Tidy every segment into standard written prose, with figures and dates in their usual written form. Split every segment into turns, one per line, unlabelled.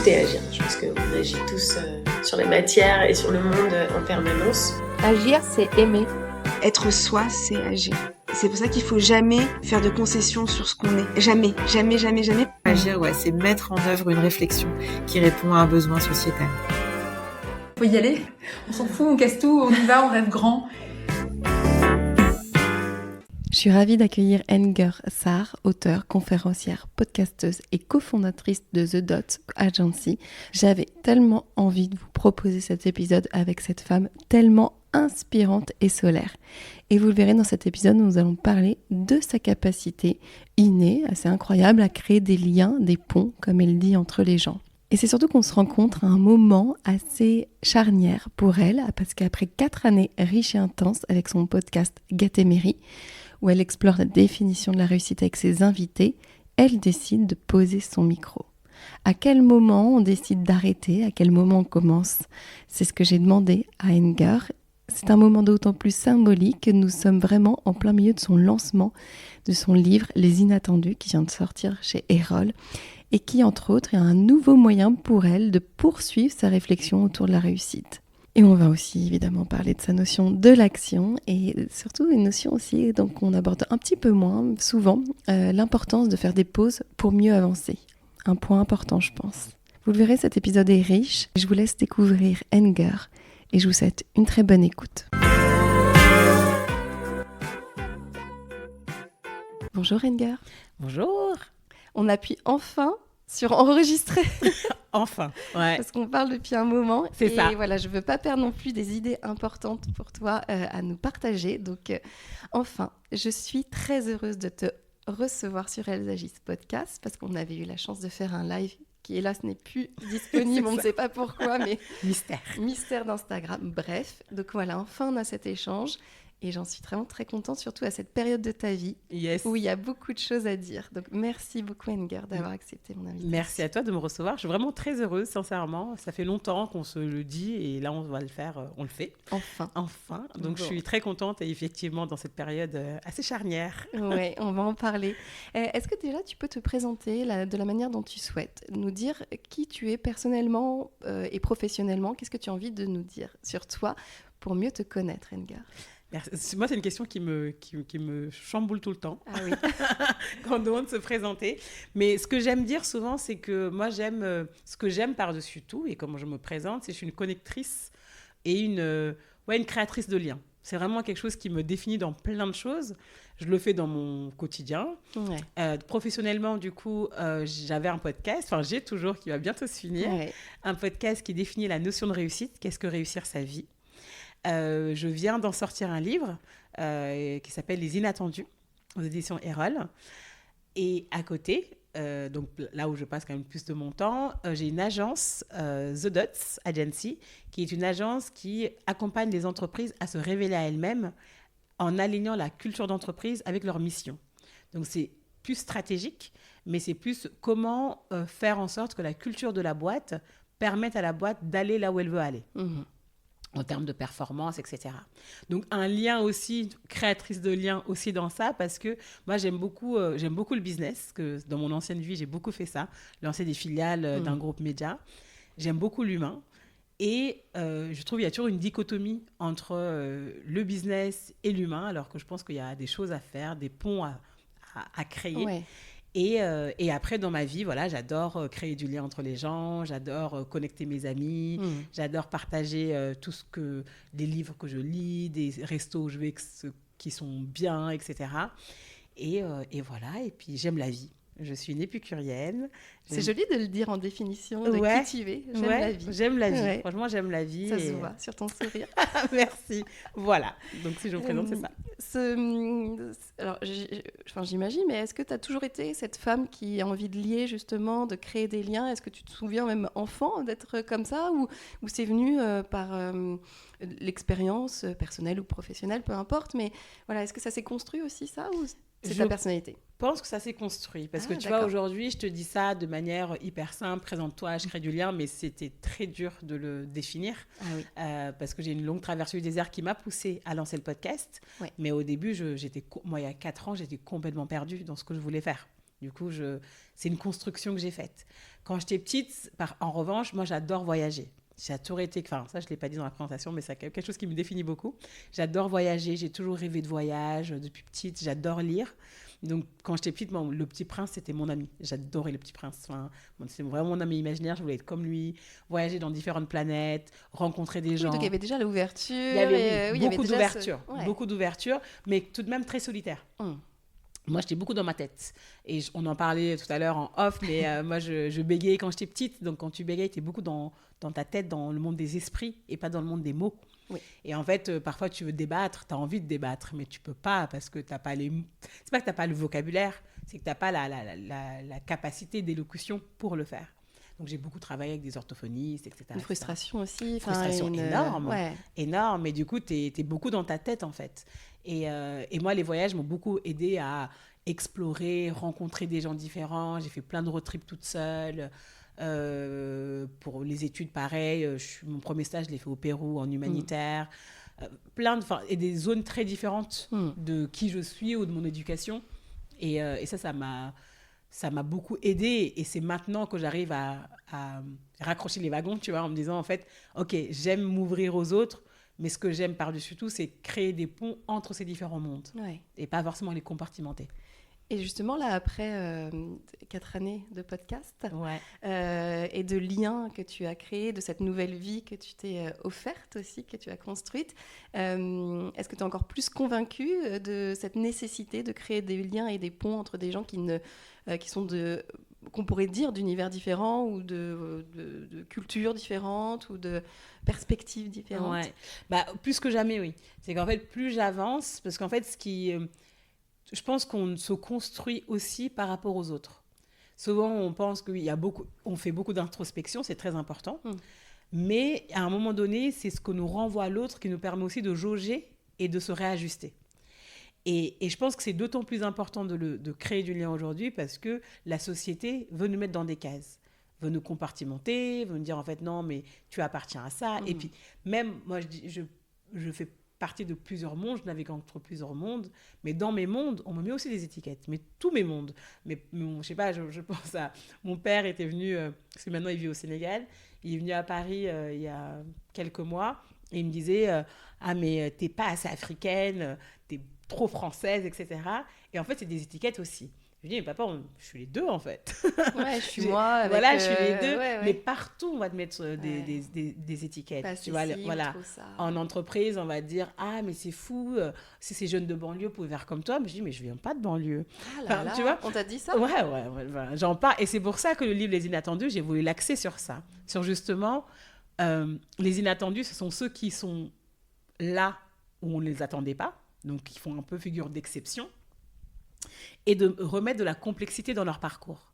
tout est agir. Je pense qu'on agit tous sur la matière et sur le monde en permanence.
Agir, c'est aimer.
Être soi, c'est agir. C'est pour ça qu'il faut jamais faire de concessions sur ce qu'on est. Jamais, jamais, jamais, jamais.
Agir, c'est mettre en œuvre une réflexion qui répond à un besoin sociétal.
Faut y aller. On s'en fout, on casse tout, on y va, on rêve grand.
Je suis ravie d'accueillir Enger Sarr, auteure, conférencière, podcasteuse et cofondatrice de The Dot Agency. J'avais tellement envie de vous proposer cet épisode avec cette femme tellement inspirante et solaire. Et vous le verrez dans cet épisode, nous allons parler de sa capacité innée, assez incroyable, à créer des liens, des ponts, comme elle dit, entre les gens. Et c'est surtout qu'on se rencontre à un moment assez charnière pour elle, parce qu'après 4 années riches et intenses avec son podcast Gatéméry, où elle explore la définition de la réussite avec ses invités, elle décide de poser son micro. À quel moment on décide d'arrêter ? À quel moment on commence ? C'est ce que j'ai demandé à Enger. C'est un moment d'autant plus symbolique que nous sommes vraiment en plein milieu de son lancement de son livre « Les Inattendus » qui vient de sortir chez Erol et qui, entre autres, est un nouveau moyen pour elle de poursuivre sa réflexion autour de la réussite. Et on va aussi évidemment parler de sa notion de l'action et surtout une notion aussi, donc on aborde un petit peu moins souvent, l'importance de faire des pauses pour mieux avancer. Un point important, je pense. Vous le verrez, cet épisode est riche. Je vous laisse découvrir Enger et je vous souhaite une très bonne écoute. Bonjour Enger.
Bonjour.
On appuie enfin sur enregistrer.
Enfin, ouais.
Parce qu'on parle depuis un moment.
C'est ça.
Et voilà, je ne veux pas perdre non plus des idées importantes pour toi à nous partager. Donc, enfin, je suis très heureuse de te recevoir sur Elles agissent podcast parce qu'on avait eu la chance de faire un live qui, hélas, n'est plus disponible. On ne sait pas pourquoi, mais... Mystère d'Instagram. Bref, donc voilà, enfin, on a cet échange. Et j'en suis vraiment très contente, surtout à cette période de ta vie où il y a beaucoup de choses à dire. Donc, merci beaucoup, Enger, d'avoir accepté mon invitation.
Merci à toi de me recevoir. Je suis vraiment très heureuse, sincèrement. Ça fait longtemps qu'on se le dit et là, on va le faire. On le fait. Enfin. Donc, Je suis très contente et effectivement, dans cette période assez charnière.
Oui, on va en parler. Est-ce que déjà, tu peux te présenter de la manière dont tu souhaites, nous dire qui tu es personnellement et professionnellement? Qu'est-ce que tu as envie de nous dire sur toi pour mieux te connaître, Enger?
Moi, c'est une question qui me chamboule tout le temps.
Ah oui.
Quand on demande de se présenter. Mais ce que j'aime dire souvent, c'est que moi, ce que j'aime par-dessus tout, et comment je me présente, c'est que je suis une connectrice et une créatrice de liens. C'est vraiment quelque chose qui me définit dans plein de choses. Je le fais dans mon quotidien. Ouais. Professionnellement, du coup, j'avais un podcast, j'ai toujours, qui va bientôt se finir, un podcast qui définit la notion de réussite. Qu'est-ce que réussir sa vie ? Je viens d'en sortir un livre qui s'appelle Les Inattendus aux éditions Erol. Et à côté, donc là où je passe quand même plus de mon temps, j'ai une agence, The Dot Agency, qui est une agence qui accompagne les entreprises à se révéler à elles-mêmes en alignant la culture d'entreprise avec leur mission. Donc c'est plus stratégique, mais c'est plus comment faire en sorte que la culture de la boîte permette à la boîte d'aller là où elle veut aller. En termes de performance, etc. Donc, un lien aussi, créatrice de liens aussi dans ça, parce que moi, j'aime beaucoup le business, que dans mon ancienne vie, j'ai beaucoup fait ça, lancer des filiales d'un groupe média. J'aime beaucoup l'humain. Et je trouve qu'il y a toujours une dichotomie entre le business et l'humain, alors que je pense qu'il y a des choses à faire, des ponts à créer. Ouais. Et après, dans ma vie, voilà, j'adore créer du lien entre les gens, j'adore connecter mes amis, j'adore partager des livres que je lis, des restos où je vais qui sont bien, etc. Et voilà, et puis j'aime la vie. Je suis une épicurienne.
C'est joli de le dire en définition de qui tu es. J'aime la vie.
J'aime la vie. Ouais. Franchement, j'aime la vie.
Ça se voit sur ton sourire.
Merci. Voilà. Donc, si je me présente, c'est ça.
Alors, j'imagine, mais est-ce que tu as toujours été cette femme qui a envie de lier, justement, de créer des liens ? Est-ce que tu te souviens, même enfant, d'être comme ça ? Ou c'est venu par l'expérience personnelle ou professionnelle, peu importe. Mais voilà, est-ce que ça s'est construit aussi, ça ? Ou c'est ta personnalité ?
Je pense que ça s'est construit. Parce que tu vois, aujourd'hui, je te dis ça de manière hyper simple, présente-toi, je crée du lien, mais c'était très dur de le définir. Parce que j'ai une longue traversée du désert qui m'a poussée à lancer le podcast. Ouais. Mais au début, moi, il y a 4 ans, j'étais complètement perdue dans ce que je voulais faire. Du coup, c'est une construction que j'ai faite. Quand j'étais petite, en revanche, moi, j'adore voyager. J'ai toujours été, enfin, ça, je ne l'ai pas dit dans la présentation, mais c'est quelque chose qui me définit beaucoup. J'adore voyager, j'ai toujours rêvé de voyage depuis petite, j'adore lire. Donc, quand j'étais petite, le Petit Prince, c'était mon ami. J'adorais le Petit Prince. Enfin, c'est vraiment mon ami imaginaire, je voulais être comme lui, voyager dans différentes planètes, rencontrer des gens.
Donc, il y avait déjà l'ouverture.
Il y avait beaucoup d'ouverture,
Ouais.
beaucoup d'ouverture, mais tout de même très solitaire. Moi, j'étais beaucoup dans ma tête. Et on en parlait tout à l'heure en off, mais moi, je bégayais quand j'étais petite. Donc, quand tu bégayes, tu es beaucoup dans ta tête, dans le monde des esprits et pas dans le monde des mots.
Oui.
Et en fait, parfois, tu veux débattre, tu as envie de débattre, mais tu peux pas parce que tu n'as pas les... C'est pas que tu n'as pas le vocabulaire, c'est que tu n'as pas la capacité d'élocution pour le faire. Donc, j'ai beaucoup travaillé avec des orthophonistes, etc.
Une frustration aussi.
Frustration énorme.
Ouais.
Énorme. Et du coup, tu es beaucoup dans ta tête, en fait. Et moi, les voyages m'ont beaucoup aidé à explorer, rencontrer des gens différents. J'ai fait plein de road trips toute seule. Pour les études, pareil. Mon premier stage, je l'ai fait au Pérou, en humanitaire. Et des zones très différentes de qui je suis ou de mon éducation. Et ça m'a beaucoup aidée. Et c'est maintenant que j'arrive à raccrocher les wagons, tu vois, en me disant, en fait, OK, j'aime m'ouvrir aux autres, mais ce que j'aime par-dessus tout, c'est créer des ponts entre ces différents mondes.
Ouais.
Et pas forcément les compartimenter.
Et justement, là, après 4 années de podcast et de liens que tu as créés, de cette nouvelle vie que tu t'es offerte aussi, que tu as construite, est-ce que tu es encore plus convaincue de cette nécessité de créer des liens et des ponts entre des gens qui sont qu'on pourrait dire d'univers différents ou de cultures différentes ou de perspectives différentes?
Ouais. Plus que jamais, oui. C'est qu'en fait, plus j'avance, parce qu'en fait, je pense qu'on se construit aussi par rapport aux autres. Souvent, on pense on fait beaucoup d'introspection, c'est très important. Mais à un moment donné, c'est ce que nous renvoie l'autre qui nous permet aussi de jauger et de se réajuster. Et je pense que c'est d'autant plus important de créer du lien aujourd'hui parce que la société veut nous mettre dans des cases, veut nous compartimenter, veut nous dire en fait non, mais tu appartiens à ça. Et puis même, moi, je fais partie de plusieurs mondes, je navigue entre plusieurs mondes, mais dans mes mondes, on me met aussi des étiquettes, mais tous mes mondes. Mais je sais pas, je pense à... Mon père était venu, parce que maintenant il vit au Sénégal, il est venu à Paris il y a quelques mois, et il me disait « Ah, mais t'es pas assez africaine, t'es trop française, etc. » Et en fait, c'est des étiquettes aussi. Je lui dis, mais papa, je suis les deux, en fait.
Ouais, je suis moi. Avec,
voilà, je suis les deux.
Ouais.
Mais partout, on va te mettre des étiquettes.
Pas
tu vois, voilà. En entreprise, on va te dire, ah, mais c'est fou, si ces jeunes de banlieue pouvaient faire comme toi. Mais je dis, mais je viens pas de banlieue.
Ah là, tu vois, on t'a dit ça?
Ouais, j'en parle. Et c'est pour ça que le livre Les Inattendus, j'ai voulu l'axer sur ça. Sur justement, les inattendus, ce sont ceux qui sont là où on ne les attendait pas. Donc, qui font un peu figure d'exception. Et de remettre de la complexité dans leur parcours.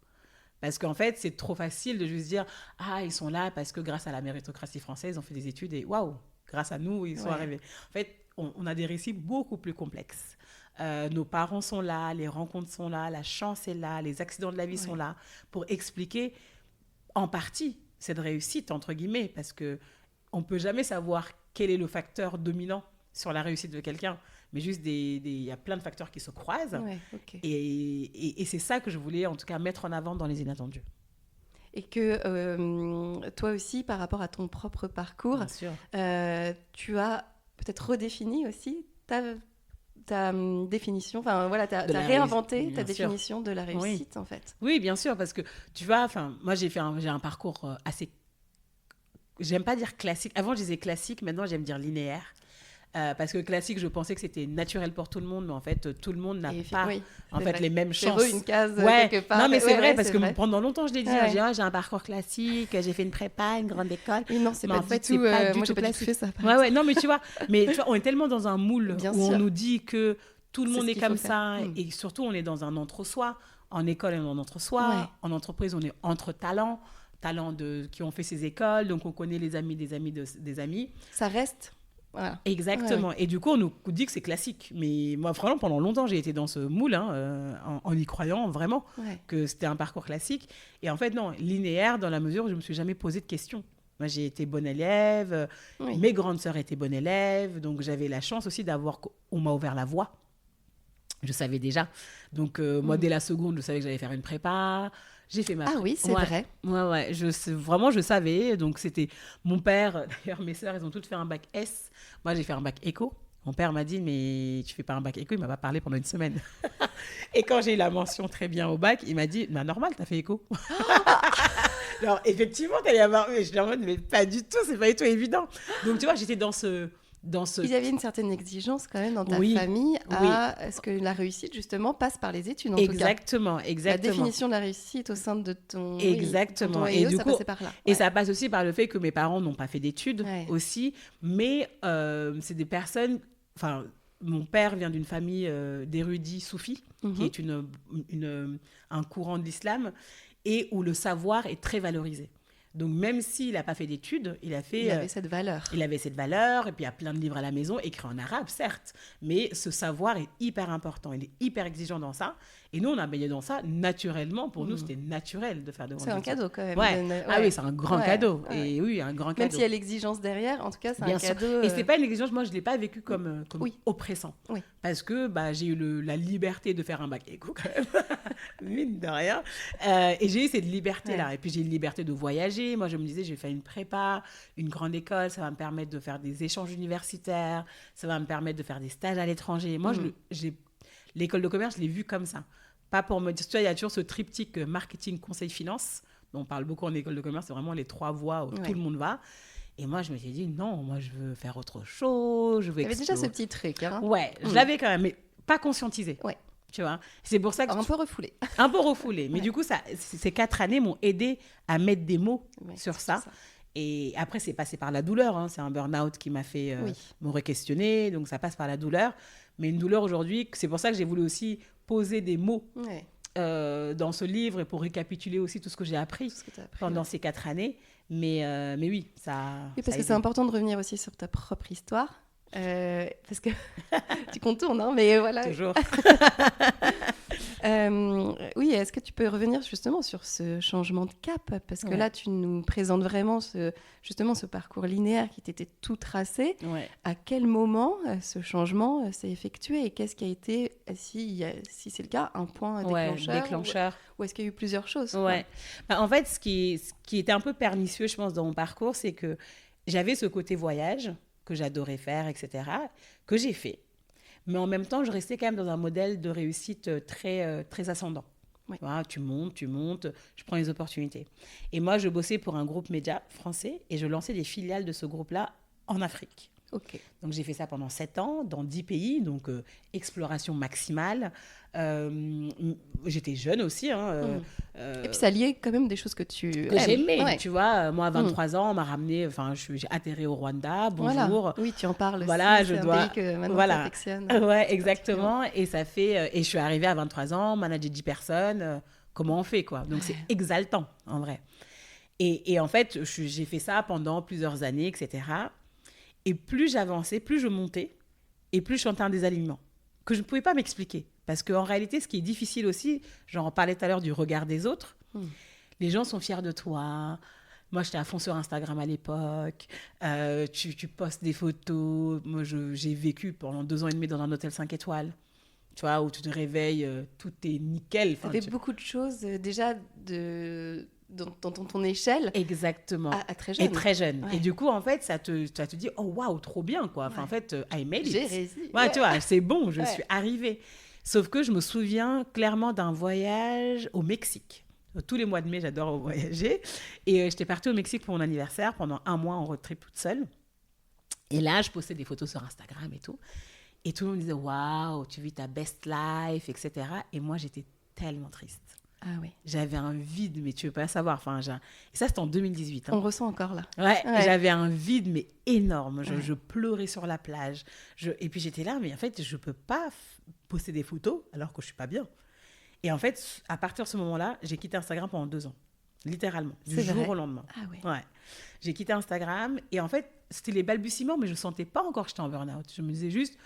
Parce qu'en fait, c'est trop facile de juste dire « Ah, ils sont là parce que grâce à la méritocratie française, ils ont fait des études et waouh, grâce à nous, ils sont arrivés. » En fait, on a des récits beaucoup plus complexes. Nos parents sont là, les rencontres sont là, la chance est là, les accidents de la vie sont là pour expliquer en partie cette réussite, entre guillemets, parce qu'on ne peut jamais savoir quel est le facteur dominant sur la réussite de quelqu'un. Mais juste, il y a plein de facteurs qui se croisent.
Ouais, okay.
Et c'est ça que je voulais, en tout cas, mettre en avant dans Les Inattendus.
Et que toi aussi, par rapport à ton propre parcours, tu as peut-être redéfini aussi ta définition, enfin voilà, tu as réinventé ta définition de la réussite, en fait.
Oui, bien sûr, parce que tu vois, moi j'ai un parcours assez, j'aime pas dire classique, avant je disais classique, maintenant j'aime dire linéaire. Parce que classique, je pensais que c'était naturel pour tout le monde, mais en fait, tout le monde n'a pas les mêmes chances.
C'est une case quelque part.
Non, mais c'est vrai, parce que pendant longtemps, je l'ai dit, j'ai un parcours classique, j'ai fait une prépa, une grande école.
Et non, c'est pas du tout, moi, j'ai pas du tout fait ça.
Non, mais tu vois, on est tellement dans un moule où on nous dit que tout le monde est comme ça, et surtout, on est dans un entre-soi. En école, on est en entre-soi. En entreprise, on est entre talents qui ont fait ces écoles, donc on connaît les amis des amis des amis.
Ça reste... Voilà.
Exactement. Et du coup, on nous dit que c'est classique. Mais moi, vraiment, pendant longtemps, j'ai été dans ce moule, en y croyant vraiment que c'était un parcours classique. Et en fait, non, linéaire dans la mesure où je ne me suis jamais posé de questions. Moi, j'ai été bonne élève. Mes grandes sœurs étaient bonnes élèves. Donc, j'avais la chance aussi on m'a ouvert la voie. Je savais déjà. Donc, moi, dès la seconde, je savais que j'allais faire une prépa. J'ai fait ma
Ah oui, c'est vrai.
Ouais. Vraiment, je savais. Donc, c'était mon père. D'ailleurs, mes sœurs, elles ont toutes fait un bac S. Moi, j'ai fait un bac éco. Mon père m'a dit, mais tu fais pas un bac éco. Il m'a pas parlé pendant une semaine. Et quand j'ai eu la mention très bien au bac, il m'a dit, bah, normal, t'as fait éco. Alors, effectivement, t'allais avoir... Mais je suis en mode, mais pas du tout, c'est pas du tout évident. Donc, tu vois, j'étais dans ce...
Il y avait une certaine exigence quand même dans ta famille à ce que la réussite justement passe par les études en tout cas.
Exactement.
La définition de la réussite au sein de ton
exactement.
Et du coup, ça passait par là.
Et ça passe aussi par le fait que mes parents n'ont pas fait d'études aussi, mais c'est des personnes. Enfin, mon père vient d'une famille d'érudits soufis, qui est un courant de l'islam et où le savoir est très valorisé. Donc, même s'il n'a pas fait d'études, il avait
cette valeur.
Il avait cette valeur, et puis il y a plein de livres à la maison, écrits en arabe, certes. Mais ce savoir est hyper important, il est hyper exigeant dans ça. Et nous, on a baigné dans ça naturellement. Pour nous, c'était naturel de faire de grandes études.
C'est un cadeau quand même.
Ah oui, c'est un grand cadeau.
Ouais.
Et oui, un grand cadeau.
Même s'il y a l'exigence derrière, en tout cas, c'est un cadeau.
Et c'est pas une exigence, moi, je ne l'ai pas vécu comme oppressant.
Oui.
Parce que j'ai eu la liberté de faire un bac éco quand même, mine de rien. Et j'ai eu cette liberté-là. Et puis, j'ai eu la liberté de voyager. Moi, je me disais, je vais faire une prépa, une grande école, ça va me permettre de faire des échanges universitaires, ça va me permettre de faire des stages à l'étranger. Moi, l'école de commerce, je l'ai vue comme ça. Pas pour me dire, tu vois, il y a toujours ce triptyque marketing, conseil, finance, dont on parle beaucoup en école de commerce, c'est vraiment les 3 voies où tout le monde va. Et moi, je me suis dit, non, moi, je veux faire autre chose, je veux
explorer. Tu avais déjà ce petit truc, hein.
Ouais, je l'avais quand même, mais pas conscientisé.
Ouais.
Tu vois, c'est pour ça que...
Un peu refoulé.
Un peu refoulé. Mais du coup, ces 4 années m'ont aidé à mettre des mots sur ça. Et après, c'est passé par la douleur. Hein. C'est un burn-out qui m'a fait me re-questionner. Donc, ça passe par la douleur. Mais une douleur aujourd'hui, c'est pour ça que j'ai voulu aussi poser des mots dans ce livre et pour récapituler aussi tout ce que j'ai appris, pendant ces 4 années. Mais oui, ça...
Oui, parce que c'est important de revenir aussi sur ta propre histoire. Parce que tu contournes, hein, mais voilà.
Toujours.
Oui, est-ce que tu peux revenir justement sur ce changement de cap? Parce que là, tu nous présentes vraiment ce parcours linéaire qui t'était tout tracé. Ouais. À quel moment ce changement s'est effectué et qu'est-ce qui a été, si c'est le cas, un point déclencheur ou est-ce qu'il y a eu plusieurs choses?
En fait, ce qui était un peu pernicieux, je pense, dans mon parcours, c'est que j'avais ce côté voyage que j'adorais faire, etc., que j'ai fait. Mais en même temps, je restais quand même dans un modèle de réussite très, très ascendant. Ouais. Voilà, tu montes, je prends les opportunités. Et moi, je bossais pour un groupe média français et je lançais des filiales de ce groupe-là en Afrique.
Okay.
Donc, j'ai fait ça pendant 7 ans, dans 10 pays, donc exploration maximale. J'étais jeune aussi. Hein,
et puis, ça liait quand même des choses que
j'aimais. Ouais. Tu vois, moi, à 23 ans, on m'a ramené, j'ai atterri au Rwanda, bonjour.
Voilà. Oui, tu en parles
voilà,
aussi,
je dois...
un pays que maintenant t'affectionnes.
Ouais, exactement. Et ça fait... Et je suis arrivée à 23 ans, manager 10 personnes. Comment on fait, quoi? Donc, c'est exaltant, en vrai. Et en fait, j'ai fait ça pendant plusieurs années, etc. Et plus j'avançais, plus je montais, et plus je sentais un désalignement que je ne pouvais pas m'expliquer. Parce qu'en réalité, ce qui est difficile aussi, j'en parlais tout à l'heure du regard des autres, les gens sont fiers de toi. Moi, j'étais à fond sur Instagram à l'époque. Tu postes des photos. Moi, j'ai vécu pendant 2 ans et demi dans un hôtel 5 étoiles. Tu vois, où tu te réveilles, tout est nickel.
Tu avais beaucoup de choses déjà dans ton échelle.
Exactement.
À très jeune.
Et très jeune. Ouais. Et du coup, en fait, ça te dit, oh, waouh, trop bien, quoi. Enfin, en fait, I made it.
J'ai réussi.
Ouais, tu vois, c'est bon, je suis arrivée. Sauf que je me souviens clairement d'un voyage au Mexique. Tous les mois de mai, j'adore voyager. Et j'étais partie au Mexique pour mon anniversaire pendant 1 mois en road trip toute seule. Et là, je postais des photos sur Instagram et tout. Et tout le monde disait, waouh, tu vis ta best life, etc. Et moi, j'étais tellement triste.
Ah oui.
J'avais un vide, mais tu veux pas savoir. Enfin, et ça, c'était en 2018. Hein.
On ressent encore là.
Ouais. J'avais un vide, mais énorme. Je pleurais sur la plage. Et puis, j'étais là, mais en fait, je peux pas poster des photos alors que je suis pas bien. Et en fait, à partir de ce moment-là, j'ai quitté Instagram pendant 2 ans. Littéralement. Du jour au lendemain.
Ah oui.
Ouais. J'ai quitté Instagram. Et en fait, c'était les balbutiements, mais je sentais pas encore que j'étais en burn-out. Je me disais juste,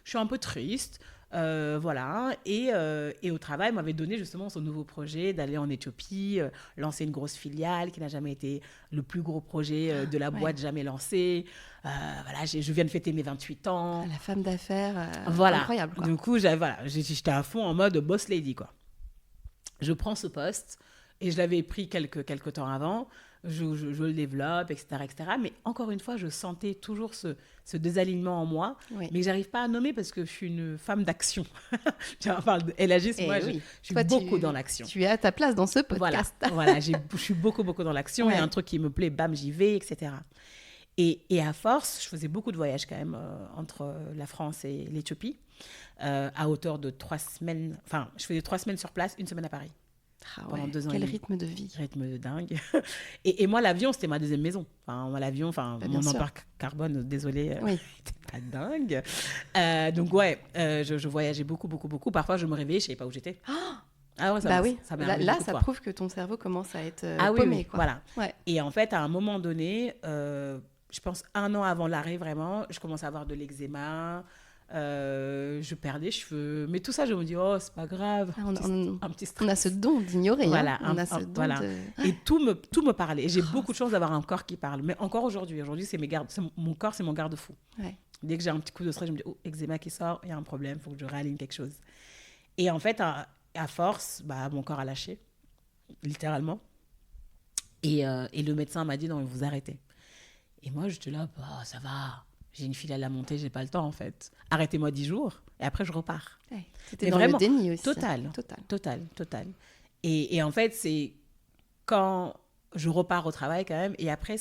je suis un peu triste. Voilà. Et au travail, m'avait donné justement son nouveau projet d'aller en Éthiopie, lancer une grosse filiale qui n'a jamais été le plus gros projet de la boîte jamais lancé. Voilà, je viens de fêter mes 28 ans.
La femme d'affaires,
voilà.
incroyable. Quoi.
Du coup, j'étais à fond en mode boss lady, quoi. Je prends ce poste et je l'avais pris quelques temps avant. Je le développe, etc., etc. Mais encore une fois, je sentais toujours ce désalignement en moi, mais que j'arrive pas à nommer parce que je suis une femme d'action. On parle de Elagis, moi, je suis beaucoup dans l'action.
Tu es à ta place dans ce podcast.
Voilà, je suis beaucoup dans l'action. Il y a un truc qui me plaît, bam, j'y vais, etc. Et à force, je faisais beaucoup de voyages quand même entre la France et l'Éthiopie, à hauteur de 3 semaines. Enfin, je faisais 3 semaines sur place, 1 semaine à Paris. Pendant 2 ans.
Quel rythme de vie.
Rythme de dingue. Et moi, l'avion, c'était ma deuxième maison. L'avion, mon empreinte carbone, désolé, n'était pas dingue. Donc, je voyageais beaucoup. Parfois, je me réveillais, je ne savais pas où j'étais. Ah ouais, ça
là, ça prouve que ton cerveau commence à être paumé.
Oui,
quoi.
Voilà.
Ouais.
Et en fait, à un moment donné, je pense 1 an avant l'arrêt, vraiment, je commençais à avoir de l'eczéma. Je perds des cheveux, mais tout ça je me dis c'est pas grave, un petit stress.
On a ce don d'ignorer,
voilà,
on a ce don
voilà. Et tout me parlait, et j'ai beaucoup de chance d'avoir un corps qui parle, mais encore aujourd'hui c'est mon corps, c'est mon garde-fou. Dès que j'ai un petit coup de stress, je me dis eczéma qui sort, il y a un problème, il faut que je réaligne quelque chose. Et en fait à force, mon corps a lâché littéralement, et le médecin m'a dit non, vous arrêtez. Et moi j'étais là, ça va, j'ai une filiale à monter, j'ai pas le temps en fait. Arrêtez-moi 10 jours et après je repars.
C'était dans vraiment, le déni aussi.
Total. Et en fait, c'est quand je repars au travail quand même, et après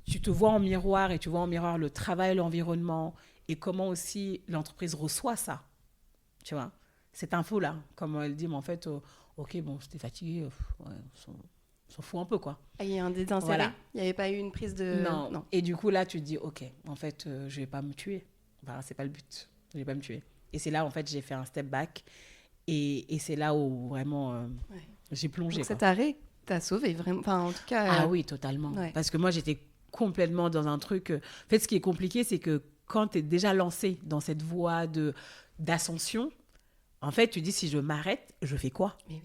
tu te vois en miroir et tu vois en miroir le travail, l'environnement et comment aussi l'entreprise reçoit ça. Tu vois, cette info-là, comme elle dit, mais en fait, ok, bon, j'étais fatiguée, on s'en fout un peu, quoi.
Il y a un désintérêt. Voilà. Il n'y avait pas eu une prise de...
Non. Et du coup, là, tu te dis, ok, en fait, je vais pas me tuer. Enfin, c'est pas le but. Je vais pas me tuer. Et c'est là, en fait, j'ai fait un step back. Et c'est là où, vraiment, j'ai plongé.
Donc, cet arrêt t'a sauvé, vraiment. Enfin, en tout cas...
Ah oui, totalement. Parce que moi, j'étais complètement dans un truc... En fait, ce qui est compliqué, c'est que quand tu es déjà lancé dans cette voie d'ascension, en fait, tu dis, si je m'arrête, je fais quoi ?
Mais oui,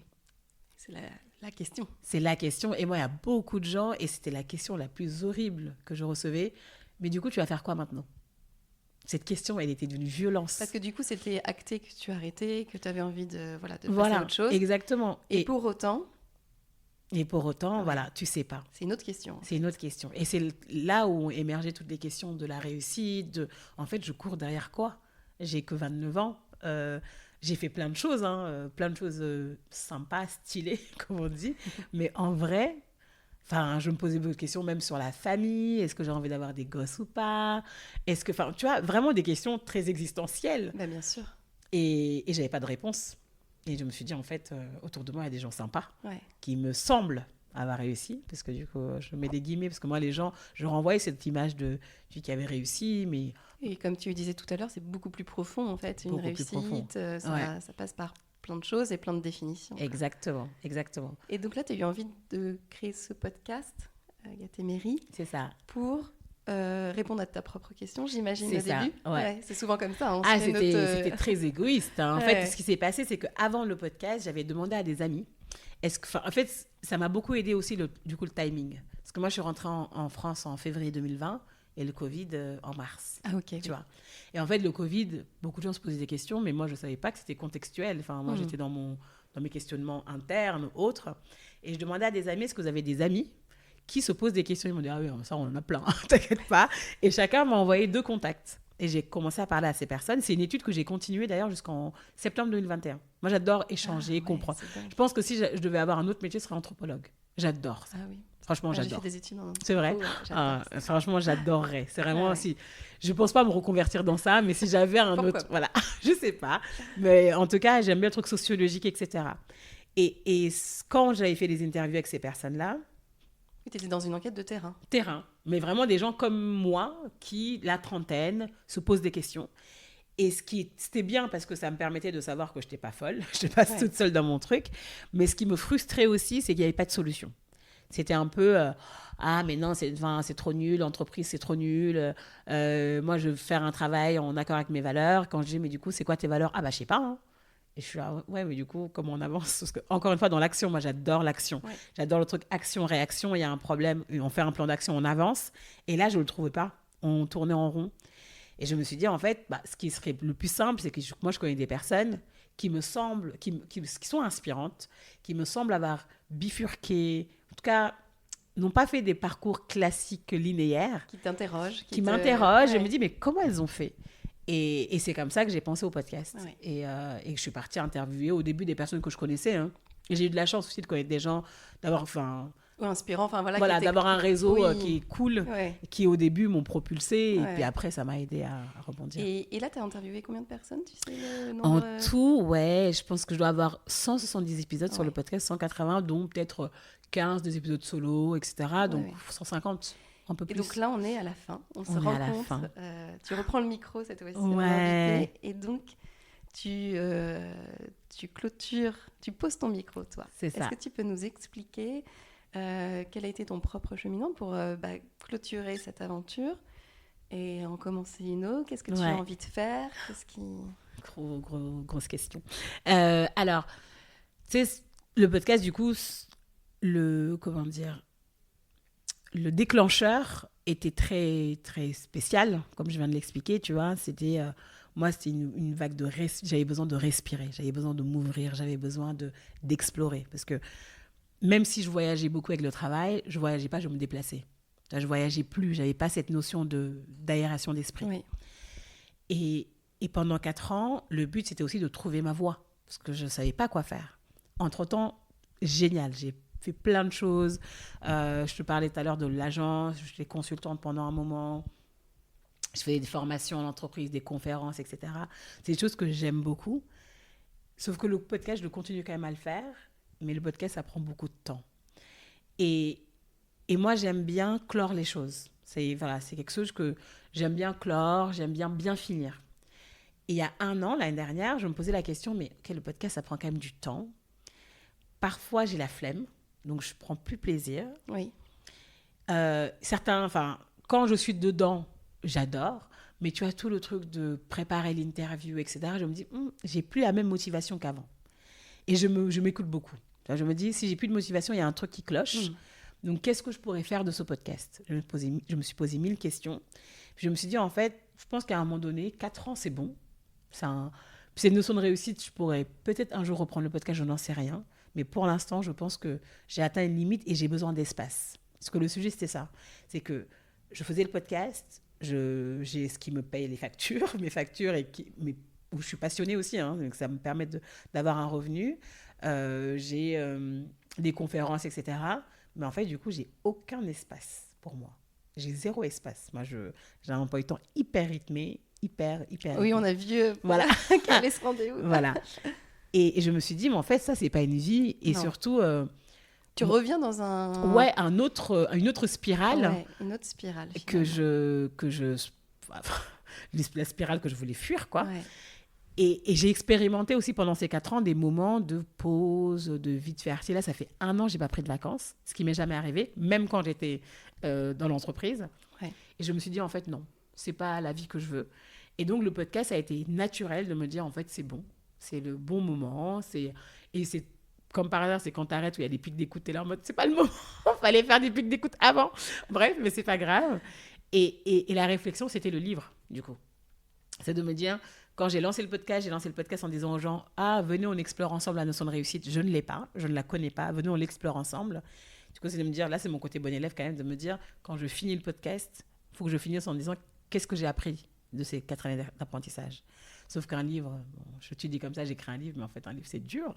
c'est la question.
C'est la question. Et moi, il y a beaucoup de gens, et c'était la question la plus horrible que je recevais. Mais du coup, tu vas faire quoi maintenant ? Cette question, elle était d'une violence.
Parce que du coup, c'était acté que tu arrêtais, que tu avais envie de passer à autre chose.
Exactement.
Et pour autant,
voilà, tu sais pas.
C'est une autre question.
C'est une autre question. Et c'est là où émergeaient toutes les questions de la réussite. En fait, je cours derrière quoi ? J'ai que 29 ans. J'ai fait plein de choses, sympas, stylées, comme on dit. Mais en vrai, je me posais beaucoup de questions, même sur la famille. Est-ce que j'ai envie d'avoir des gosses ou pas ? Est-ce que, tu vois, vraiment des questions très existentielles.
Ben, bien sûr.
Et j'avais pas de réponse. Et je me suis dit, en fait, autour de moi, il y a des gens sympas qui me semblent avoir réussi. Parce que du coup, je mets des guillemets. Parce que moi, les gens, je renvoyais cette image de celui qui avait réussi, mais...
Et comme tu disais tout à l'heure, c'est beaucoup plus profond, en fait. Une réussite, ça passe par plein de choses et plein de définitions.
Exactement.
Et donc là, tu as eu envie de créer ce podcast, Gatéméry.
C'est ça.
Pour répondre à ta propre question, j'imagine, au
ça,
début.
Ouais.
C'est souvent comme ça.
C'était très égoïste. En fait, ce qui s'est passé, c'est qu'avant le podcast, j'avais demandé à des amis. En fait, ça m'a beaucoup aidé aussi, le timing. Parce que moi, je suis rentrée en France en février 2020 et le Covid en mars.
Ah, ok.
Tu vois. Et en fait, le Covid, beaucoup de gens se posaient des questions, mais moi, je ne savais pas que c'était contextuel. Enfin, moi, j'étais dans mes questionnements internes, autres. Et je demandais à des amis, est-ce que vous avez des amis qui se posent des questions ? Ils m'ont dit, ah oui, ça, on en a plein, t'inquiète pas. Et chacun m'a envoyé 2 contacts. Et j'ai commencé à parler à ces personnes. C'est une étude que j'ai continuée d'ailleurs jusqu'en septembre 2021. Moi, j'adore échanger, comprendre. Je pense que si je devais avoir un autre métier, ce serait anthropologue. J'adore ça.
Ah oui.
Franchement, j'adore.
J'ai fait des études en...
C'est vrai. Franchement, j'adorerais. C'est vraiment si je pense pas me reconvertir dans ça, mais si j'avais un autre, voilà, je sais pas. Mais en tout cas, j'aime bien le truc sociologique, etc. Et quand j'avais fait des interviews avec ces personnes-là,
tu étais dans une enquête de terrain.
Mais vraiment des gens comme moi qui, la trentaine, se posent des questions. Et c'était bien parce que ça me permettait de savoir que je n'étais pas folle, je n'étais pas toute seule dans mon truc. Mais ce qui me frustrait aussi, c'est qu'il n'y avait pas de solution. C'était un peu ah mais non, c'est trop nul, l'entreprise c'est trop nul. Moi je veux faire un travail en accord avec mes valeurs. Quand je dis mais du coup c'est quoi tes valeurs? Ah bah je sais pas. Hein. Et je suis là, ouais, mais du coup, comment on avance? Parce que, encore une fois, dans l'action, moi, j'adore l'action. Ouais. J'adore le truc action-réaction. Il y a un problème, on fait un plan d'action, on avance. Et là, je ne le trouvais pas. On tournait en rond. Et je me suis dit, en fait, ce qui serait le plus simple, c'est que moi, je connais des personnes qui me semblent, qui sont inspirantes, qui me semblent avoir bifurqué, en tout cas, n'ont pas fait des parcours classiques linéaires.
Qui t'interrogent.
Qui m'interrogent. Ouais. Je me dis, mais comment elles ont fait? Et c'est comme ça que j'ai pensé au podcast. Ouais. Et que je suis partie interviewer au début des personnes que je connaissais. Hein. Et j'ai eu de la chance aussi de connaître des gens, d'avoir...
inspirant,
voilà, d'avoir un réseau qui est cool, qui au début m'ont propulsé, et puis après ça m'a aidé à rebondir.
Et là, tu as interviewé combien de personnes, tu sais le nombre...
En tout, je pense que je dois avoir 170 épisodes sur le podcast, 180, dont peut-être 15 des épisodes solo, etc. Donc 150. Un peu plus.
Et donc là, on est à la fin. On se rencontre. Tu reprends le micro cette fois-ci. Et donc, tu clôtures, tu poses ton micro, toi.
C'est ça.
Est-ce que tu peux nous expliquer quel a été ton propre cheminement pour clôturer cette aventure et en commencer une autre? Qu'est-ce que tu as envie de faire?
Grosse question. Alors, tu sais, le podcast, du coup, le déclencheur était très, très spécial, comme je viens de l'expliquer, tu vois. C'était, moi, c'était une vague de... J'avais besoin de respirer, j'avais besoin de m'ouvrir, j'avais besoin d'explorer. Parce que même si je voyageais beaucoup avec le travail, je ne voyageais pas, je me déplaçais. Je ne voyageais plus, je n'avais pas cette notion d'aération d'esprit.
Oui.
Et pendant 4 ans, le but, c'était aussi de trouver ma voie, parce que je ne savais pas quoi faire. Entre-temps, génial, j'ai fait plein de choses. Je te parlais tout à l'heure de l'agence, j'étais consultante pendant un moment. Je faisais des formations en entreprise, des conférences, etc. C'est des choses que j'aime beaucoup. Sauf que le podcast, je continue quand même à le faire, mais le podcast, ça prend beaucoup de temps. Et moi, j'aime bien clore les choses. C'est quelque chose que j'aime bien clore, j'aime bien finir. Et il y a 1 an, l'année dernière, je me posais la question, mais le podcast, ça prend quand même du temps. Parfois, j'ai la flemme. Donc, je ne prends plus plaisir.
Oui.
Quand je suis dedans, j'adore. Mais tu as tout le truc de préparer l'interview, etc. Je me dis, j'ai plus la même motivation qu'avant. Et je m'écoute beaucoup. Je me dis, si j'ai plus de motivation, il y a un truc qui cloche. Donc, qu'est-ce que je pourrais faire de ce podcast? Je me suis posé 1000 questions. Puis je me suis dit, en fait, je pense qu'à un moment donné, 4 ans, c'est bon. C'est une notion de réussite. Je pourrais peut-être un jour reprendre le podcast, je n'en sais rien. Mais pour l'instant, je pense que j'ai atteint une limite et j'ai besoin d'espace. Parce que le sujet, c'était ça. C'est que je faisais le podcast, j'ai ce qui me paye les factures, mes factures, où je suis passionnée aussi, hein, donc ça me permet d'avoir un revenu. J'ai des conférences, etc. Mais en fait, du coup, j'ai aucun espace pour moi. J'ai 0 espace. Moi, j'ai un emploi du temps hyper rythmé, hyper
Oui, on a vu
voilà.
quel est ce rendez-vous.
Voilà. Et je me suis dit, mais en fait, ça, c'est pas une vie. Et non. Surtout...
tu reviens dans un...
Ouais, une autre spirale.
Ouais, une autre spirale,
la spirale que je voulais fuir, quoi.
Ouais.
Et j'ai expérimenté aussi pendant ces 4 ans des moments de pause, de vie de fertile. Là, ça fait 1 an, j'ai pas pris de vacances, ce qui m'est jamais arrivé, même quand j'étais dans l'entreprise.
Ouais.
Et je me suis dit, en fait, non, c'est pas la vie que je veux. Et donc, le podcast a été naturel de me dire, en fait, c'est bon. C'est le bon moment. Et c'est comme par hasard, c'est quand t'arrêtes où il y a des pics d'écoute, t'es là en mode, c'est pas le moment. Il fallait faire des pics d'écoute avant. Bref, mais c'est pas grave. Et la réflexion, c'était le livre, du coup. C'est de me dire, quand j'ai lancé le podcast en disant aux gens, venez, on explore ensemble la notion de réussite. Je ne l'ai pas, je ne la connais pas. Venez, on l'explore ensemble. Du coup, c'est de me dire, là, c'est mon côté bon élève quand même, de me dire, quand je finis le podcast, il faut que je finisse en disant, qu'est-ce que j'ai appris de ces 4 années d'apprentissage. Sauf qu'un livre, je te dis comme ça, j'écris un livre, mais en fait, un livre, c'est dur.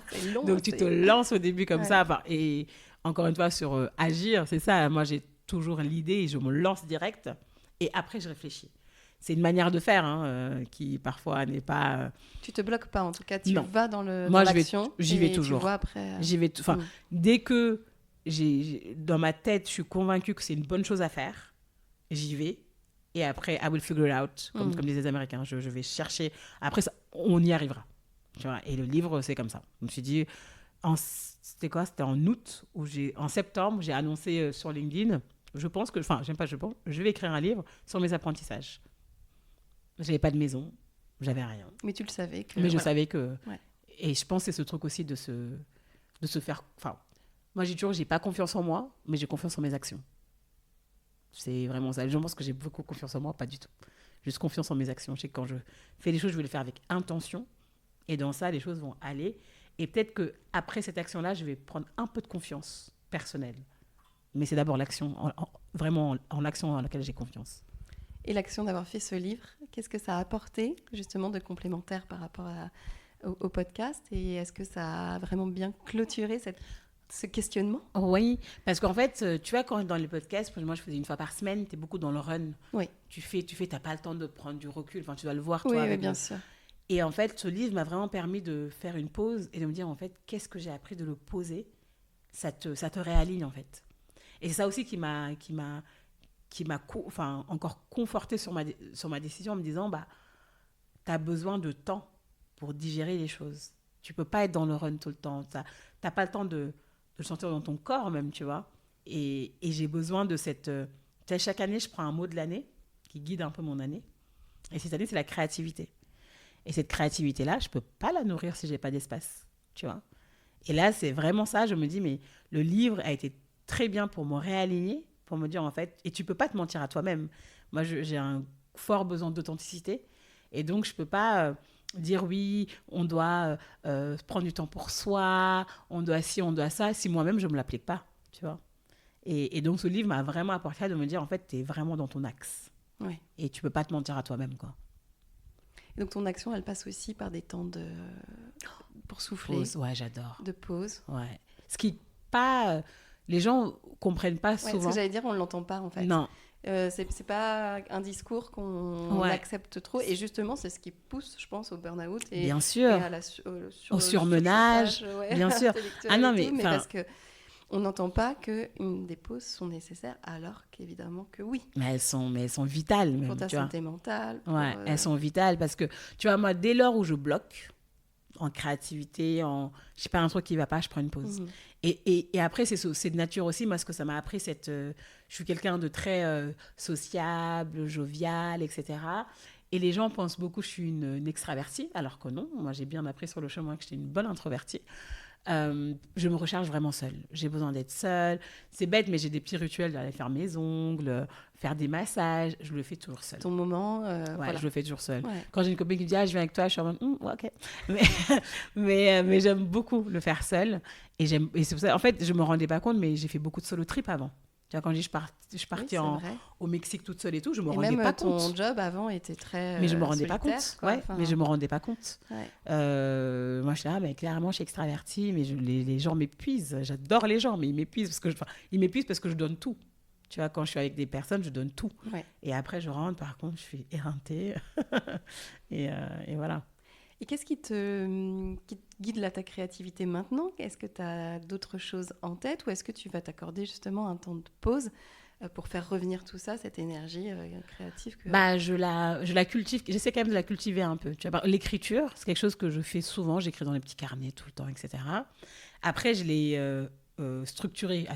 C'est long.
Donc, tu te lances au début comme ça. Et encore une fois, sur agir, c'est ça. Moi, j'ai toujours l'idée et je me lance direct. Et après, je réfléchis. C'est une manière de faire qui, parfois, n'est pas...
Tu te bloques pas, en tout cas. Tu vas dans
l'action. J'y vais toujours.
Tu vois après...
J'y vais dès que dans ma tête, je suis convaincue que c'est une bonne chose à faire, j'y vais. Et après, I will figure it out, comme disent les Américains. Je vais chercher. Après, ça, on y arrivera. Tu vois. Et le livre, c'est comme ça. Je me suis dit, C'était quoi? C'était en août, en septembre, j'ai annoncé sur LinkedIn, je vais écrire un livre sur mes apprentissages. J'avais pas de maison, j'avais rien.
Mais tu le savais que...
Mais je savais que...
Ouais.
Et je pense que c'est ce truc aussi de se faire... Enfin, moi, j'ai pas confiance en moi, mais j'ai confiance en mes actions. C'est vraiment ça. Je pense que j'ai beaucoup confiance en moi, pas du tout. Juste confiance en mes actions. Je sais que quand je fais les choses, je vais les faire avec intention. Et dans ça, les choses vont aller. Et peut-être qu'après cette action-là, je vais prendre un peu de confiance personnelle. Mais c'est d'abord l'action, vraiment en l'action dans laquelle j'ai confiance.
Et l'action d'avoir fait ce livre, qu'est-ce que ça a apporté, justement, de complémentaire par rapport au podcast? Et est-ce que ça a vraiment bien clôturé ce questionnement?
Oui, parce qu'en fait, tu vois, quand dans les podcasts, moi je faisais une fois par semaine, tu es beaucoup dans le run.
Oui.
Tu n'as pas le temps de prendre du recul, enfin, tu dois le voir,
Oui,
toi.
oui, bien sûr.
Et en fait, ce livre m'a vraiment permis de faire une pause et de me dire, en fait, qu'est-ce que j'ai appris, de le poser. Ça te réaligne, en fait. Et c'est ça aussi qui m'a encore conforté sur ma décision, en me disant, tu as besoin de temps pour digérer les choses. Tu peux pas être dans le run tout le temps. T'as pas le temps de le sentir dans ton corps même, tu vois. Et j'ai besoin de cette... chaque année, je prends un mot de l'année qui guide un peu mon année. Et cette année, c'est la créativité. Et cette créativité-là, je peux pas la nourrir si j'ai pas d'espace, tu vois. Et là, c'est vraiment ça. Je me dis, mais le livre a été très bien pour me réaligner, pour me dire, en fait, et tu peux pas te mentir à toi-même. Moi, j'ai un fort besoin d'authenticité. Et donc, je peux pas... dire oui, on doit prendre du temps pour soi, on doit ci, on doit ça, si moi-même je ne me l'applique pas, tu vois. Et donc ce livre m'a vraiment apporté de me dire, en fait, tu es vraiment dans ton axe.
Oui. Et
tu ne peux pas te mentir à toi-même, quoi.
Et donc ton action, elle passe aussi par des temps pour souffler.
Pause, ouais, j'adore.
De pause.
Ouais. Ce qui pas... les gens ne comprennent pas souvent.
Ce que j'allais dire, on ne l'entend pas, en fait.
Non.
C'est pas un discours qu'on accepte trop, et justement c'est ce qui pousse, je pense, au burn-out et,
bien sûr.
et
au surmenage, bien sûr.
Ah non, mais parce que on n'entend pas que des pauses sont nécessaires, alors qu'évidemment que oui.
Mais elles sont vitales même,
pour ta santé mentale.
Elles sont vitales parce que tu vois, moi, dès lors où je bloque en créativité, je sais pas, un truc qui va pas, je prends une pause.
Mmh.
Et après, c'est de nature aussi, moi, ce que ça m'a appris, je suis quelqu'un de très sociable, jovial, etc. Et les gens pensent beaucoup que je suis une extravertie, alors que non, moi, j'ai bien appris sur le chemin que j'étais une bonne introvertie. Je me recharge vraiment seule. J'ai besoin d'être seule. C'est bête, mais j'ai des petits rituels d'aller faire mes ongles, faire des massages. Je le fais toujours seule.
Ton moment, voilà.
Je le fais toujours seule.
Ouais.
Quand j'ai une copine qui me dit, je viens avec toi, je suis en mode, ok. Mais j'aime beaucoup le faire seule. Et c'est pour ça, en fait, je me rendais pas compte, mais j'ai fait beaucoup de solo trip avant. Tu vois, quand je suis partie au Mexique toute seule et tout, je me rendais pas compte.
Ton job avant était très
mais je me rendais pas compte. Mais je me rendais pas compte.
Ouais.
Moi, je suis là, clairement, je suis extravertie, mais les gens m'épuisent. J'adore les gens, mais ils m'épuisent parce que je donne tout. Tu vois, quand je suis avec des personnes, je donne tout.
Ouais.
Et après, je rentre, par contre, je suis éreintée. et voilà.
Et qu'est-ce qui te guide là, ta créativité maintenant? Est-ce que tu as d'autres choses en tête, ou est-ce que tu vas t'accorder justement un temps de pause pour faire revenir tout ça, cette énergie créative
je la cultive. J'essaie quand même de la cultiver un peu. Tu vois, l'écriture, c'est quelque chose que je fais souvent. J'écris dans les petits carnets tout le temps, etc. Après, je l'ai structuré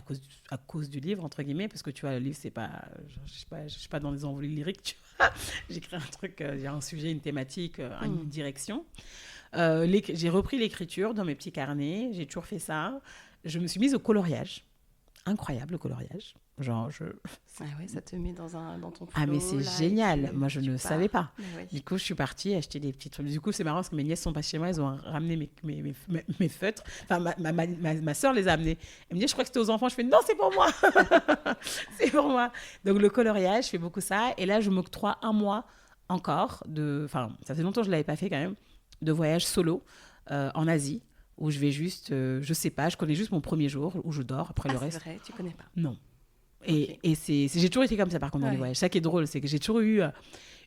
à cause du livre, entre guillemets, parce que tu vois, le livre, c'est pas... Je suis pas dans des envolées lyriques, tu vois. J'écris un truc, il y a un sujet, une thématique, une direction. J'ai repris l'écriture dans mes petits carnets, j'ai toujours fait ça. Je me suis mise au coloriage. Incroyable, le coloriage. Genre,
Ah ouais, ça te met dans ton flow.
Ah, mais c'est génial. Moi, je ne savais pas.
Ouais.
Du coup, je suis partie acheter des petits trucs. Du coup, c'est marrant parce que mes nièces sont pas chez moi. Elles ont ramené mes feutres. Enfin, ma soeur les a amenés. Elle me dit, je crois que c'était aux enfants. Je fais, non, c'est pour moi. C'est pour moi. Donc, le coloriage, je fais beaucoup ça. Et là, je m'octroie un mois encore Enfin, ça fait longtemps que je ne l'avais pas fait quand même, de voyage solo en Asie, où je vais juste, je sais pas, je connais juste mon premier jour où je dors. Après le reste.
C'est vrai, tu connais pas.
Non. Et j'ai toujours été comme ça, par contre, dans les voyages. Ça qui est drôle, c'est que j'ai toujours eu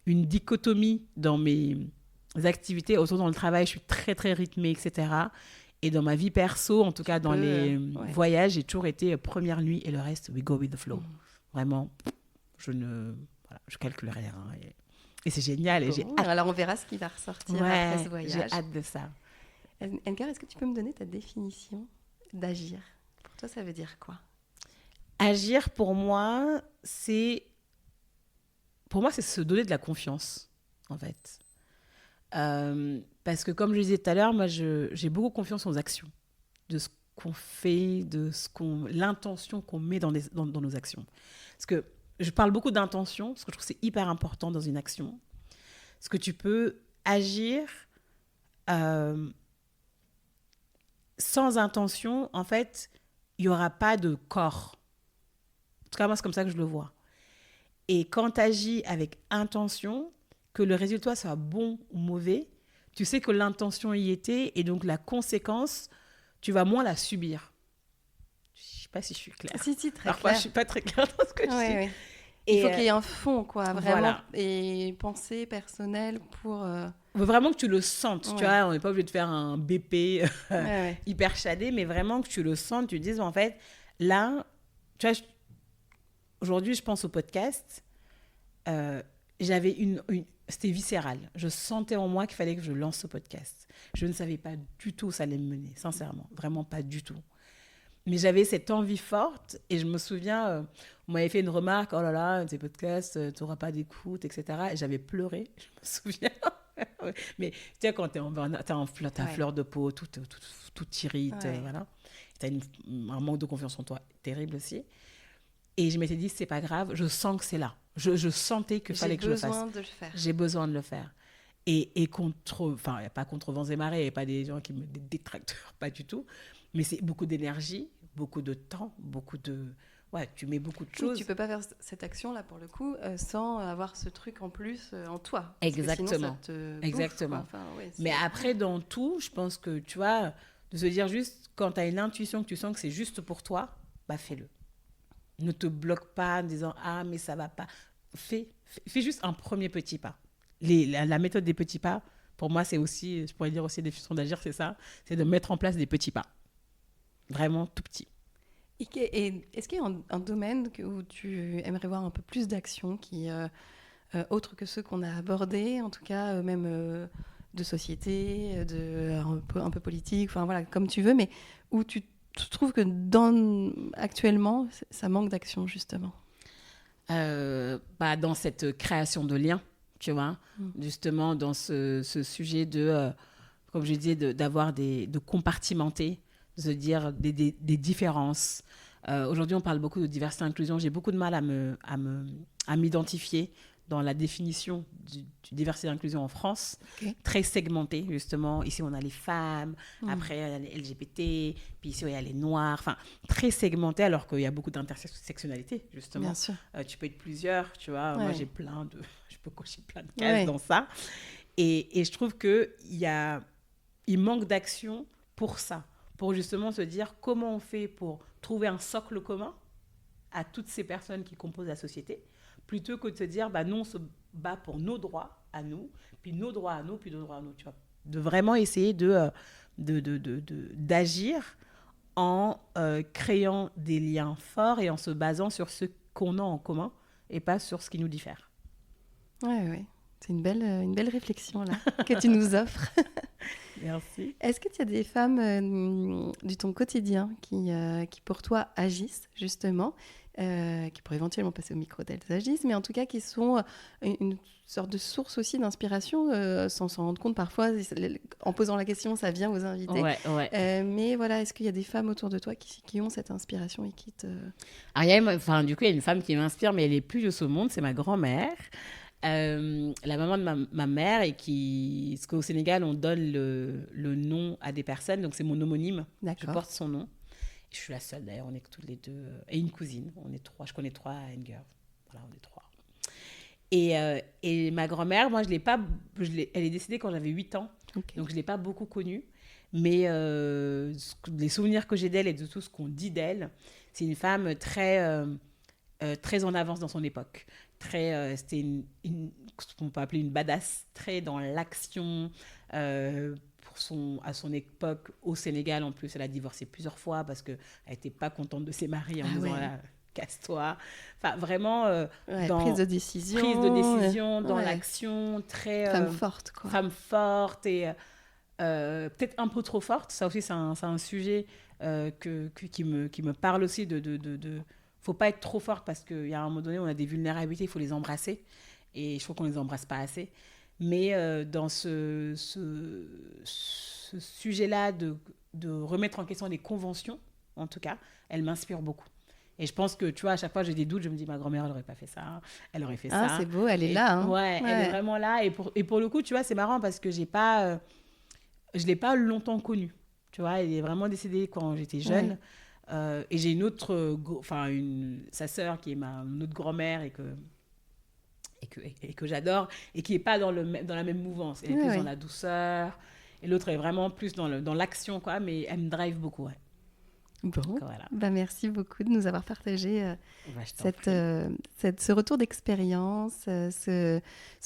une dichotomie dans mes activités. Autant dans le travail, je suis très, très rythmée, etc. Et dans ma vie perso, en tout cas dans les voyages, j'ai toujours été première nuit et le reste, we go with the flow. Vraiment, je calcule rien. Et c'est génial. Et j'ai hâte.
Alors, on verra ce qui va ressortir après ce voyage.
J'ai hâte de ça.
Edgar, est-ce que tu peux me donner ta définition d'agir? Pour toi, ça veut dire quoi?
Agir, pour moi, c'est se donner de la confiance, en fait. Parce que, comme je le disais tout à l'heure, moi, j'ai beaucoup confiance aux actions, de ce qu'on fait, l'intention qu'on met dans nos actions. Parce que je parle beaucoup d'intention, parce que je trouve que c'est hyper important dans une action. Parce que tu peux agir sans intention, en fait, il n'y aura pas de corps. En tout cas, moi, c'est comme ça que je le vois. Et quand tu agis avec intention, que le résultat soit bon ou mauvais, tu sais que l'intention y était et donc la conséquence, tu vas moins la subir. Je ne sais pas si je suis claire.
Si, très
Parfois,
clair.
je ne suis pas très claire dans ce que je dis.
Ouais. Il faut qu'il y ait un fond, quoi, vraiment.
Voilà.
Et pensée personnelle pour...
Il faut vraiment que tu le sentes, tu vois. On n'est pas obligé de faire un BP hyper shadé, mais vraiment que tu le sentes, tu te dises, en fait, là, tu vois, aujourd'hui, je pense au podcast, j'avais c'était viscéral. Je sentais en moi qu'il fallait que je lance ce podcast. Je ne savais pas du tout où ça allait me mener, sincèrement, vraiment pas du tout. Mais j'avais cette envie forte et je me souviens, on m'avait fait une remarque, oh là là, tes podcasts, tu n'auras pas d'écoute, etc. Et j'avais pleuré, je me souviens. Mais tu sais, quand tu as fleur de peau, tout t'irrite, voilà. Tu as un manque de confiance en toi terrible aussi. Et je m'étais dit, c'est pas grave, je sens que c'est là. Je sentais qu'il fallait que je le fasse.
J'ai besoin de le faire.
J'ai besoin de le faire. Et il n'y a pas contre vents et marées, il n'y a pas des gens des détracteurs, pas du tout. Mais c'est beaucoup d'énergie, beaucoup de temps, tu mets beaucoup de choses.
Tu ne peux pas faire cette action-là, pour le coup, sans avoir ce truc en plus en toi.
Exactement.
Sinon, ça te bouffe,
Exactement.
Enfin,
mais après, dans tout, je pense que, tu vois, de se dire juste, quand tu as une intuition, que tu sens que c'est juste pour toi, fais-le. Ne te bloque pas en disant « Ah, mais ça va pas ». Fais juste un premier petit pas. La méthode des petits pas, pour moi, c'est aussi, je pourrais dire aussi, définition d'agir, c'est ça, c'est de mettre en place des petits pas. Vraiment tout petits.
Et est-ce qu'il y a un domaine où tu aimerais voir un peu plus d'action autre que ceux qu'on a abordés, en tout cas même de société, un peu politique, enfin voilà, comme tu veux, mais où tu trouves que actuellement, ça manque d'action, justement?
Dans cette création de liens, tu vois, justement dans ce sujet comme je disais, de compartimenter, de se dire des différences. Aujourd'hui, on parle beaucoup de diversité et inclusion. J'ai beaucoup de mal à m'identifier dans la définition du diversité et inclusion en France, très segmentée, justement. Ici, on a les femmes, après, il y a les LGBT, puis ici, il y a les noirs, enfin, très segmenté, alors qu'il y a beaucoup d'intersectionnalité, justement.
Bien sûr.
Tu peux être plusieurs, tu vois. Moi, je peux cocher plein de cases dans ça. Et je trouve qu'il manque d'action pour ça, pour justement se dire comment on fait pour trouver un socle commun à toutes ces personnes qui composent la société, plutôt que de se dire, nous, on se bat pour nos droits à nous, puis nos droits à nous, puis nos droits à nous, tu vois. De vraiment essayer d'agir en créant des liens forts et en se basant sur ce qu'on a en commun et pas sur ce qui nous diffère.
Ouais. C'est une belle réflexion, là, que tu nous offres.
Merci.
Est-ce que tu as des femmes de ton quotidien qui, pour toi, agissent, justement, qui pourraient éventuellement passer au micro d'Elles agissent, mais en tout cas qui sont une sorte de source aussi d'inspiration, sans s'en rendre compte parfois, en posant la question, ça vient aux invités.
Ouais.
Mais voilà, est-ce qu'il y a des femmes autour de toi qui ont cette inspiration et qui te...
Alors, du coup, il y a une femme qui m'inspire, mais elle n'est plus de ce monde, c'est ma grand-mère. La maman de ma mère, parce qu'au Sénégal, on donne le nom à des personnes, donc c'est mon homonyme.
D'accord.
Je porte son nom. Je suis la seule, d'ailleurs, on est toutes les deux. Et une cousine, on est 3, je connais 3 à Enger. Voilà, on est 3. Et ma grand-mère, moi, elle est décédée quand j'avais 8 ans, donc je ne l'ai pas beaucoup connue. Mais les souvenirs que j'ai d'elle et de tout ce qu'on dit d'elle, c'est une femme très en avance dans son époque. C'était ce qu'on peut appeler une badass, très dans l'action. À son époque, au Sénégal, en plus, elle a divorcé plusieurs fois parce qu'elle n'était pas contente de ses maris en disant casse-toi. Enfin, vraiment,
prise de décision
dans l'action, très...
femme forte, quoi.
Femme forte et peut-être un peu trop forte. Ça aussi, c'est un sujet qui me parle aussi faut pas être trop forte parce qu'il y a un moment donné, on a des vulnérabilités, il faut les embrasser. Et je trouve qu'on les embrasse pas assez. Mais dans ce sujet-là de remettre en question les conventions, en tout cas, elle m'inspire beaucoup. Et je pense que, tu vois, à chaque fois, j'ai des doutes. Je me dis, ma grand-mère, elle n'aurait pas fait ça. Elle aurait fait ça.
Ah, c'est beau, elle est là. Hein.
Ouais, elle est vraiment là. Et pour le coup, tu vois, c'est marrant parce que je ne l'ai pas longtemps connue. Tu vois, elle est vraiment décédée quand j'étais jeune. Ouais. Et j'ai une autre, sa sœur qui est une autre grand-mère et que j'adore et qui n'est pas dans la même mouvance. Elle est plus dans la douceur. Et l'autre est vraiment plus dans l'action, quoi. Mais elle me drive beaucoup, ouais.
Bon, donc, voilà. Merci beaucoup de nous avoir partagé ce retour d'expérience, ce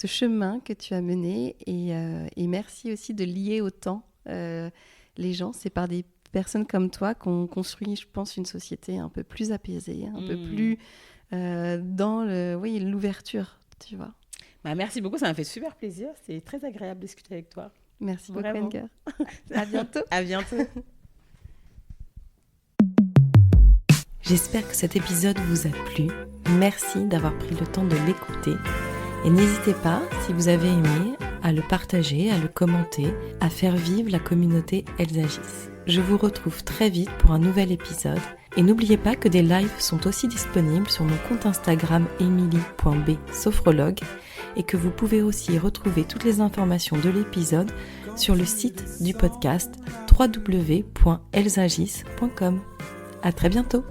chemin que tu as mené et merci aussi de lier autant les gens. C'est par des personnes comme toi qu'on construit, je pense, une société un peu plus apaisée, un peu plus dans l'ouverture, tu vois.
Merci beaucoup, ça m'a fait super plaisir. C'est très agréable de discuter avec toi.
Merci beaucoup, Enger. À bientôt.
À bientôt.
J'espère que cet épisode vous a plu. Merci d'avoir pris le temps de l'écouter. Et n'hésitez pas, si vous avez aimé, à le partager, à le commenter, à faire vivre la communauté Elles agissent. Je vous retrouve très vite pour un nouvel épisode. Et n'oubliez pas que des lives sont aussi disponibles sur mon compte Instagram emily.b-sophrologue et que vous pouvez aussi retrouver toutes les informations de l'épisode sur le site du podcast www.ellesagissent.com. À très bientôt.